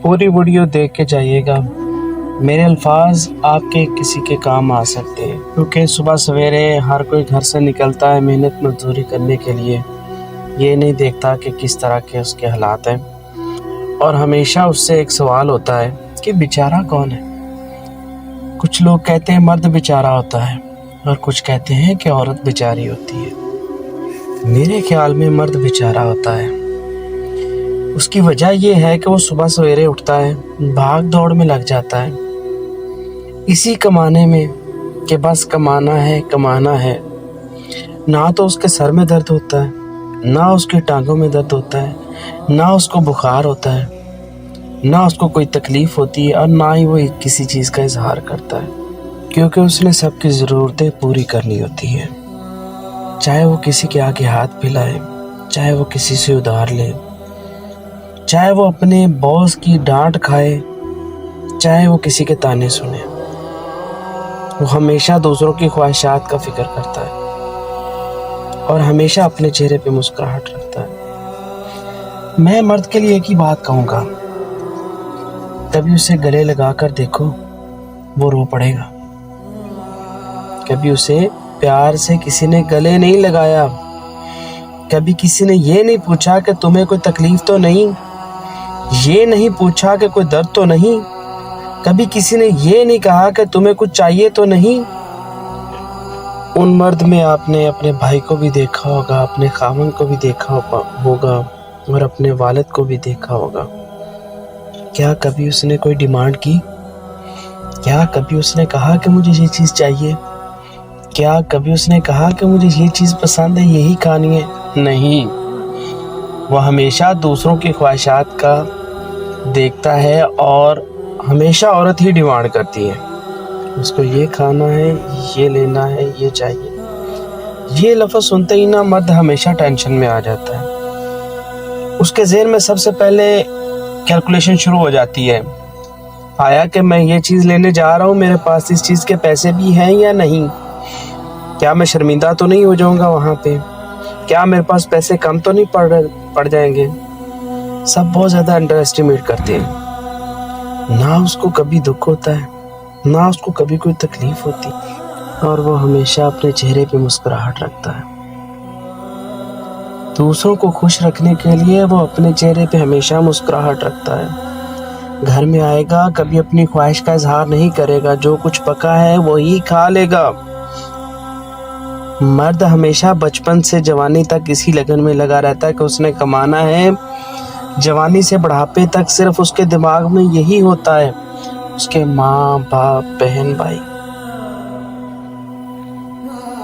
پوری ویڈیو دیکھ کے جائیے گا، میرے الفاظ آپ کے کسی کے کام آ سکتے ہیں، کیونکہ صبح سویرے ہر کوئی گھر سے نکلتا ہے محنت مزدوری کرنے کے لیے، یہ نہیں دیکھتا کہ کس طرح کے اس کے حالات ہیں، اور ہمیشہ اس سے ایک سوال ہوتا ہے کہ بیچارہ کون ہے۔ کچھ لوگ کہتے ہیں مرد بیچارہ ہوتا ہے، اور کچھ کہتے ہیں کہ عورت بیچاری ہوتی ہے۔ میرے خیال میں مرد بیچارہ ہوتا ہے۔ اس کی وجہ یہ ہے کہ وہ صبح سویرے اٹھتا ہے، بھاگ دوڑ میں لگ جاتا ہے، اسی کمانے میں کہ بس کمانا ہے۔ نہ تو اس کے سر میں درد ہوتا ہے، نہ اس کی ٹانگوں میں درد ہوتا ہے، نہ اس کو بخار ہوتا ہے، نہ اس کو کوئی تکلیف ہوتی ہے، اور نہ ہی وہ کسی چیز کا اظہار کرتا ہے، کیونکہ اس نے سب کی ضرورتیں پوری کرنی ہوتی ہیں، چاہے وہ کسی کے آگے ہاتھ پھیلائے، چاہے وہ کسی سے ادھار لے، چاہے وہ اپنے باس کی ڈانٹ کھائے، چاہے وہ کسی کے تانے سنے۔ وہ ہمیشہ دوسروں کی خواہشات کا فکر کرتا ہے اور ہمیشہ اپنے چہرے پہ مسکراہٹ رکھتا ہے۔ میں مرد کے لیے ایک ہی بات کہوں گا، کبھی اسے گلے لگا کر دیکھو، وہ رو پڑے گا۔ کبھی اسے پیار سے کسی نے گلے نہیں لگایا، کبھی کسی نے یہ نہیں پوچھا کہ تمہیں کوئی تکلیف تو نہیں، یہ نہیں پوچھا کہ کوئی درد تو نہیں، کبھی کسی نے یہ نہیں کہا کہ تمہیں کچھ چاہیے تو نہیں۔ ان مرد میں آپ نے اپنے بھائی کو بھی دیکھا ہوگا، اپنے خاوند کو بھی دیکھا ہوگا، اور اپنے والد کو بھی دیکھا ہوگا۔ کیا کبھی اس نے کوئی ڈیمانڈ کی؟ کیا کبھی اس نے کہا کہ مجھے یہ چیز چاہیے؟ کیا کبھی اس نے کہا کہ مجھے یہ چیز پسند ہے، یہی کھانی ہے؟ نہیں، وہ ہمیشہ دوسروں کی خواہشات کا دیکھتا ہے، اور ہمیشہ عورت ہی ڈیمانڈ کرتی ہے، اس کو یہ کھانا ہے، یہ لینا ہے، یہ چاہیے۔ یہ لفظ سنتے ہی نا مرد ہمیشہ ٹینشن میں آ جاتا ہے۔ اس کے ذہن میں سب سے پہلے کیلکولیشن شروع ہو جاتی ہے، آیا کہ میں یہ چیز لینے جا رہا ہوں، میرے پاس اس چیز کے پیسے بھی ہیں یا نہیں؟ کیا میں شرمندہ تو نہیں ہو جاؤں گا وہاں پہ؟ کیا میرے پاس پیسے کم تو نہیں پڑ جائیں گے؟ سب بہت زیادہ انڈر ایسٹیمیٹ کرتے ہیں۔ نہ اس کو کبھی دکھ ہوتا ہے، نہ اس کو کبھی کوئی تکلیف ہوتی، اور وہ ہمیشہ اپنے چہرے پہ مسکراہٹ رکھتا ہے۔ دوسروں کو خوش رکھنے کے لیے وہ اپنے چہرے پہ ہمیشہ مسکراہٹ رکھتا ہے۔ گھر میں آئے گا، کبھی اپنی خواہش کا اظہار نہیں کرے گا، جو کچھ پکا ہے وہی کھا لے گا۔ مرد ہمیشہ بچپن سے جوانی تک اسی لگن میں لگا رہتا ہے کہ اس نے کمانا ہے۔ جوانی سے بڑھاپے تک صرف اس کے دماغ میں یہی ہوتا ہے، اس کے ماں باپ بہن بھائی،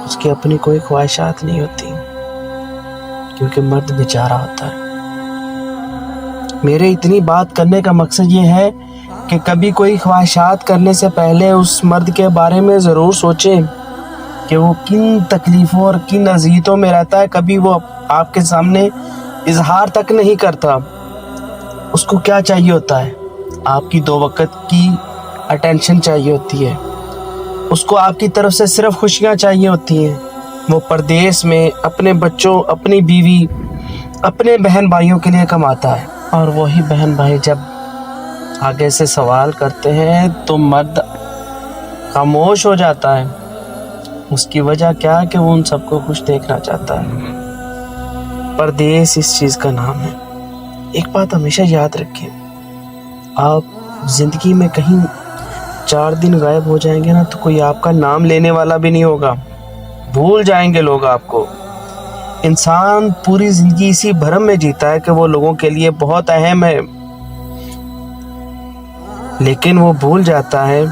اس کی اپنی کوئی خواہشات نہیں ہوتی، کیونکہ مرد بیچارہ ہوتا ہے۔ میرے اتنی بات کرنے کا مقصد یہ ہے کہ کبھی کوئی خواہشات کرنے سے پہلے اس مرد کے بارے میں ضرور سوچیں کہ وہ کن تکلیفوں اور کن اذیتوں میں رہتا ہے۔ کبھی وہ آپ کے سامنے اظہار تک نہیں کرتا۔ اس کو کیا چاہیے ہوتا ہے؟ آپ کی 2 وقت کی اٹینشن چاہیے ہوتی ہے، اس کو آپ کی طرف سے صرف خوشیاں چاہیے ہوتی ہیں۔ وہ پردیس میں اپنے بچوں، اپنی بیوی، اپنے بہن بھائیوں کے لیے کماتا ہے، اور وہی بہن بھائی جب آگے سے سوال کرتے ہیں تو مرد خاموش ہو جاتا ہے۔ اس کی وجہ کیا ہے کہ وہ ان سب کو خوش دیکھنا چاہتا ہے۔ پردیس اس چیز کا نام ہے۔ ایک بات ہمیشہ یاد رکھیں، آپ زندگی میں کہیں 4 دن غائب ہو جائیں گے نا تو کوئی آپ کا نام لینے والا بھی نہیں ہوگا، بھول جائیں گے لوگ آپ کو۔ انسان پوری زندگی اسی بھرم میں جیتا ہے کہ وہ لوگوں کے لیے بہت اہم ہے، لیکن وہ بھول جاتا ہے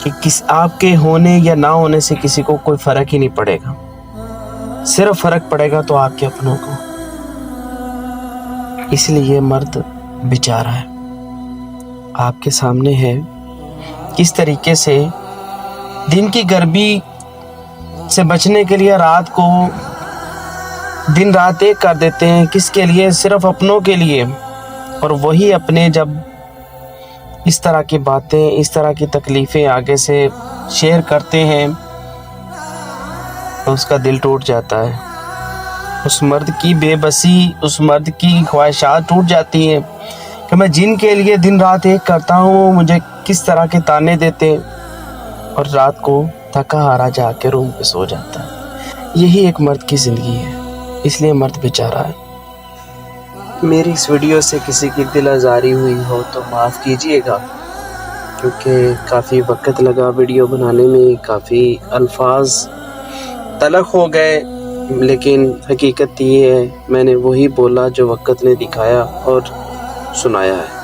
کہ آپ کے ہونے یا نہ ہونے سے کسی کو کوئی فرق ہی نہیں پڑے گا، صرف فرق پڑے گا تو آپ کے اپنوں کو۔ اس لیے مرد بیچارہ ہے۔ آپ کے سامنے ہے کس طریقے سے دن کی گرمی سے بچنے کے لیے رات کو دن رات ایک کر دیتے ہیں، کس کے لیے؟ صرف اپنوں کے لیے، اور وہی اپنے جب اس طرح کی باتیں، اس طرح کی تکلیفیں آگے سے شیئر کرتے ہیں تو اس کا دل ٹوٹ جاتا ہے۔ اس مرد کی بے بسی، اس مرد کی خواہشات ٹوٹ جاتی ہیں کہ میں جن کے لیے دن رات ایک کرتا ہوں مجھے کس طرح کے تانے دیتے اور رات کو تھکا ہارا جا کے روم پہ سو جاتا ہے۔ یہی ایک مرد کی زندگی ہے، اس لیے مرد بیچارہ ہے۔ میری اس ویڈیو سے کسی کی دل آزاری ہوئی ہو تو معاف کیجیے گا، کیونکہ کافی وقت لگا ویڈیو بنانے میں، کافی الفاظ تلخ ہو گئے، لیکن حقیقت یہ ہے میں نے وہی بولا جو وقت نے دکھایا اور سنایا ہے۔